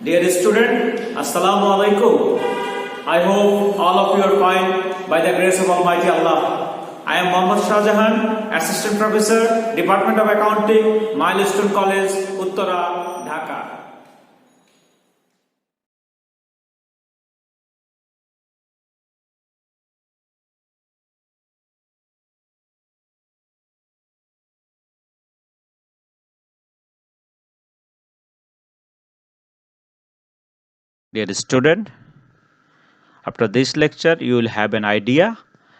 Dear student, Assalamu alaikum. I hope all of you are fine by the grace of Almighty Allah. I am Mohammad Shahjahan, Assistant Professor, Department of Accounting, Milestone College, Uttara, Dhaka. Dear student, after this lecture, you will have an idea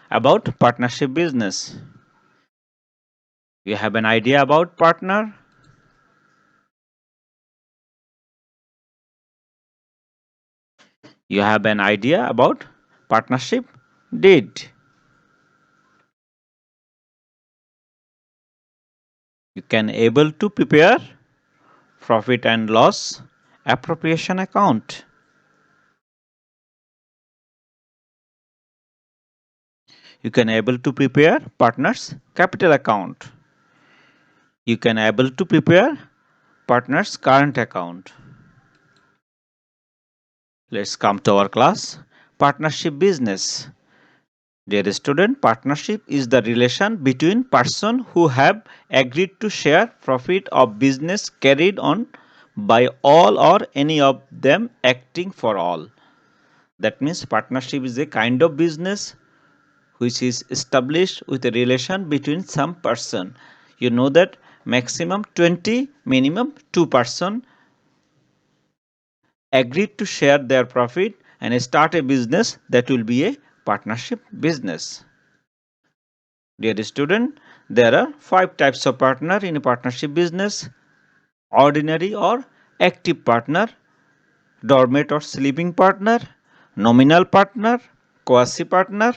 about partnership business. You have an idea about partner? You have an idea about partnership deed. You can able to prepare profit and loss appropriation account. You can able to prepare partners capital account. You can able to prepare partners current account. Let's come to our class. Partnership business. Dear student, partnership is the relation between persons who have agreed to share profit of business carried on by all or any of them acting for all. That means partnership is a kind of business which is established with a relation between some person. You know that maximum 20, minimum 2 person agreed to share their profit and start a business that will be a partnership business. Dear student, there are 5 types of partner in a partnership business: ordinary or active partner, dormant or sleeping partner, nominal partner, quasi partner,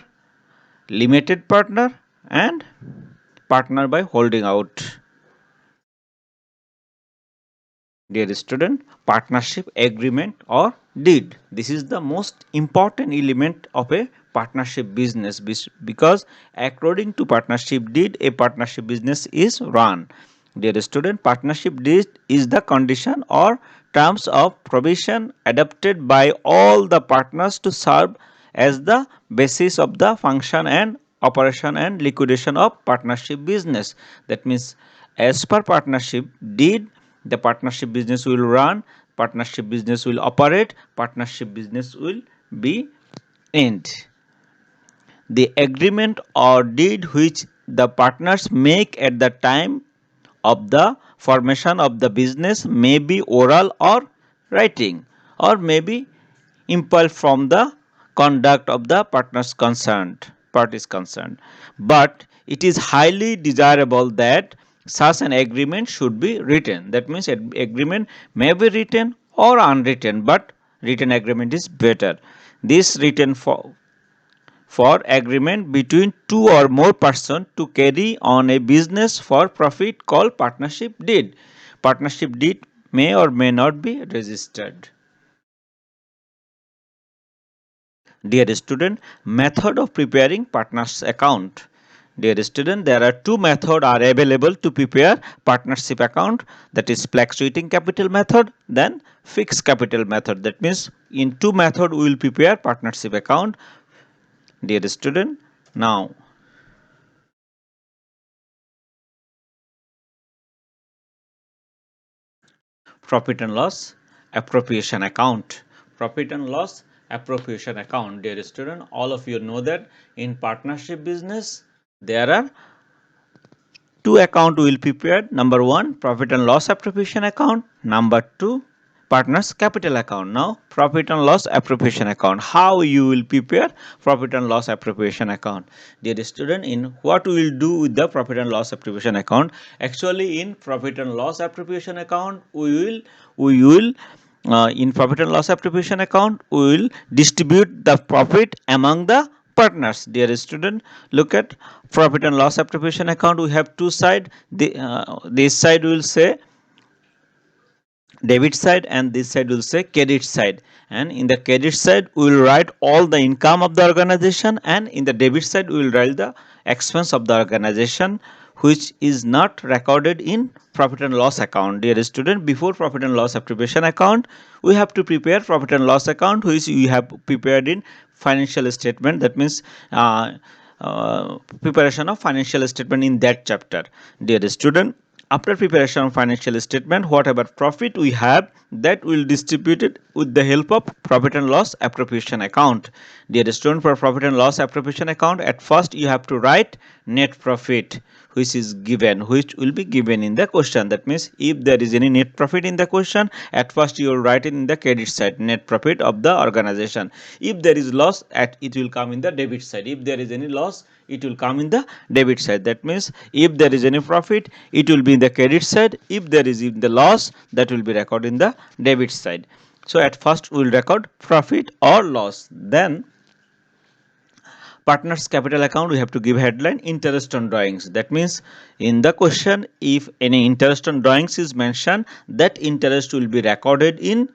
limited partner, and partner by holding out. Dear student, partnership agreement or deed. This is the most important element of a partnership business because according to partnership deed, a partnership business is run. Dear student, partnership deed is the condition or terms of provision adopted by all the partners to serve as the basis of the function and operation and liquidation of partnership business. That means as per partnership deed, the partnership business will run, partnership business will operate, partnership business will be end. The agreement or deed which the partners make at the time of the formation of the business may be oral or writing, or may be impulse from the conduct of the parties concerned, but it is highly desirable that such an agreement should be written. That means agreement may be written or unwritten, but written agreement is better. This written for agreement between two or more persons to carry on a business for profit called partnership deed. Partnership deed may or may not be registered. Dear student, method of preparing partners account. Dear student, there are two methods are available to prepare partnership account, that is fluctuating capital method, then fixed capital method. That means in two method we will prepare partnership account. Dear student, now profit and loss appropriation account. Profit and loss appropriation account. Dear student, all of you know that in partnership business there are two account will prepare. Number one, profit and loss appropriation account. Number two, partners capital account. Now profit and loss appropriation account. How you will prepare profit and loss appropriation account? Dear student, in what we will do with the profit and loss appropriation account? Actually, in profit and loss appropriation account, we will in profit and loss appropriation account we will distribute the profit among the partners. Dear student, look at profit and loss appropriation account. We have two side. This side will say debit side and this side will say credit side, and in the credit side we will write all the income of the organization, and in the debit side we will write the expense of the organization which is not recorded in profit and loss account. Dear student, before profit and loss attribution account, we have to prepare profit and loss account, which we have prepared in financial statement. That means preparation of financial statement in that chapter. Dear student, after preparation of financial statement, whatever profit we have, that will distribute it with the help of profit and loss appropriation account. Dear student, for profit and loss appropriation account, at first you have to write net profit, which will be given in the question. That means if there is any net profit in the question, at first you will write it in the credit side, net profit of the organization. If there is loss, it will come in the debit side. If there is any loss, it will come in the debit side. That means if there is any profit, it will be in the credit side. If there is in the loss, that will be recorded in the debit side. So at first we will record profit or loss. Then partners capital account, we have to give headline interest on drawings. That means in the question, if any interest on drawings is mentioned, that interest will be recorded in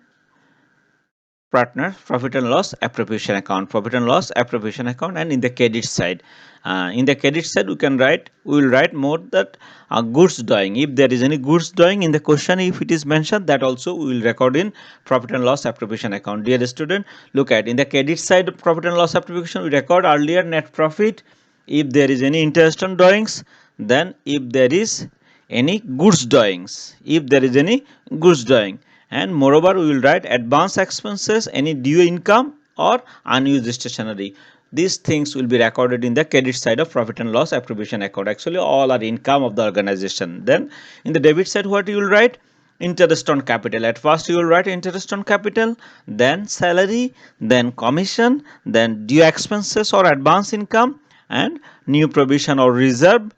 partner profit and loss appropriation account, and in the credit side. In the credit side, we will write more that goods drawing. If there is any goods drawing in the question, if it is mentioned, that also we will record in profit and loss appropriation account. Dear student, look at in the credit side of profit and loss appropriation, we record earlier net profit. If there is any interest on drawings, then if there is any goods drawing, and moreover we will write advance expenses, any due income or unused stationery. These things will be recorded in the credit side of profit and loss appropriation account. Actually all are income of the organization. Then in the debit side, what you will write? Interest on capital. At first you will write interest on capital, then salary, then commission, then due expenses or advance income, and new provision or reserve.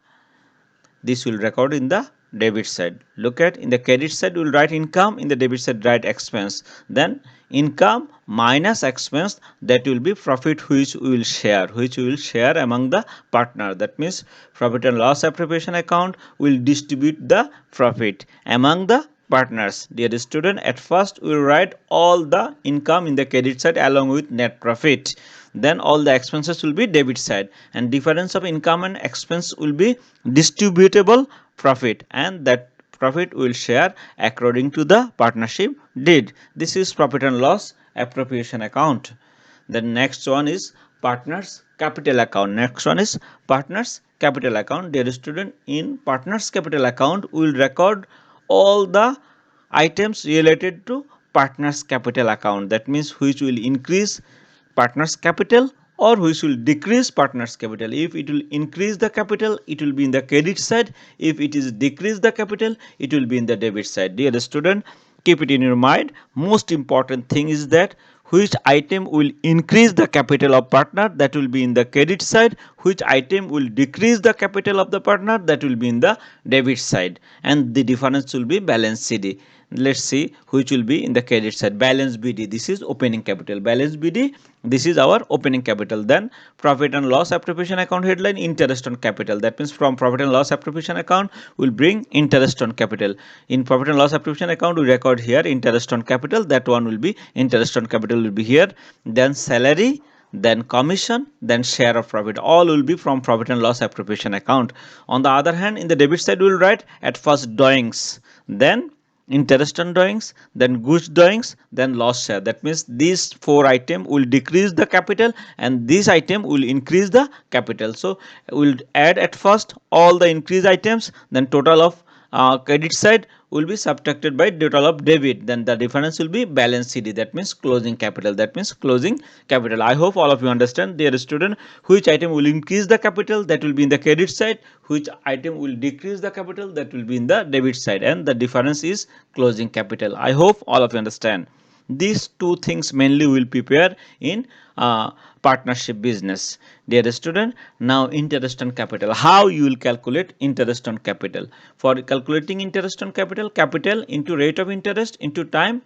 This will record in the debit side. Look at in the credit side, we will write income, in the debit side write expense. Then income minus expense, that will be profit which we will share among the partner. That means profit and loss appropriation account will distribute the profit among the partners. Dear student, at first we will write all the income in the credit side along with net profit. Then all the expenses will be debit side, and difference of income and expense will be distributable profit, and that profit will share according to the partnership deed. This is profit and loss appropriation account. The next one is partners capital account. Dear student, in partners capital account, we will record all the items related to partners capital account. That means which will increase partners capital or which will decrease partners capital. If it will increase the capital, it will be in the credit side. If it is decrease the capital, it will be in the debit side. Dear student, keep it in your mind. Most important thing is that which item will increase the capital of partner, that will be in the credit side. Which item will decrease the capital of the partner, that will be in the debit side, and the difference will be balance CD. Let's see which will be in the credit side. Balance BD, this is opening capital. Balance BD, this is our opening capital. Then profit and loss appropriation account headline interest on capital. That means from profit and loss appropriation account will bring interest on capital. In profit and loss appropriation account, we record here interest on capital. That one will be interest on capital will be here. Then salary, then commission, then share of profit, all will be from profit and loss appropriation account. On the other hand, in the debit side, we will write at first drawings, then interest on drawings, then goods drawings, then loss share. That means these four items will decrease the capital and this item will increase the capital. So we'll add at first all the increased items, then total of credit side will be subtracted by total of debit, then the difference will be balance CD. That means closing capital. I hope all of you understand. Dear student, which item will increase the capital, that will be in the credit side. Which item will decrease the capital, that will be in the debit side, and the difference is closing capital. I hope all of you understand. These two things mainly will prepare in partnership business. Dear student, now interest on capital. How you will calculate interest on capital? For calculating interest on capital, capital into rate of interest into time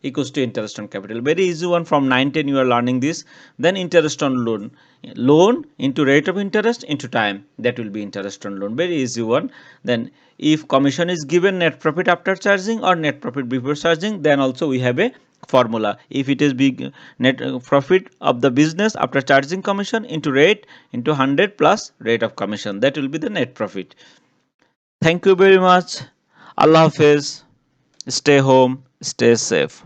equals to interest on capital. Very easy one. From 9-10 you are learning this. Then interest on loan. Loan into rate of interest into time. That will be interest on loan. Very easy one. Then if commission is given net profit after charging or net profit before charging, then also we have a formula. If it is big net profit of the business after charging commission into rate into 100 plus rate of commission, that will be the net profit. Thank you very much. Allah Hafiz. Stay home, stay safe.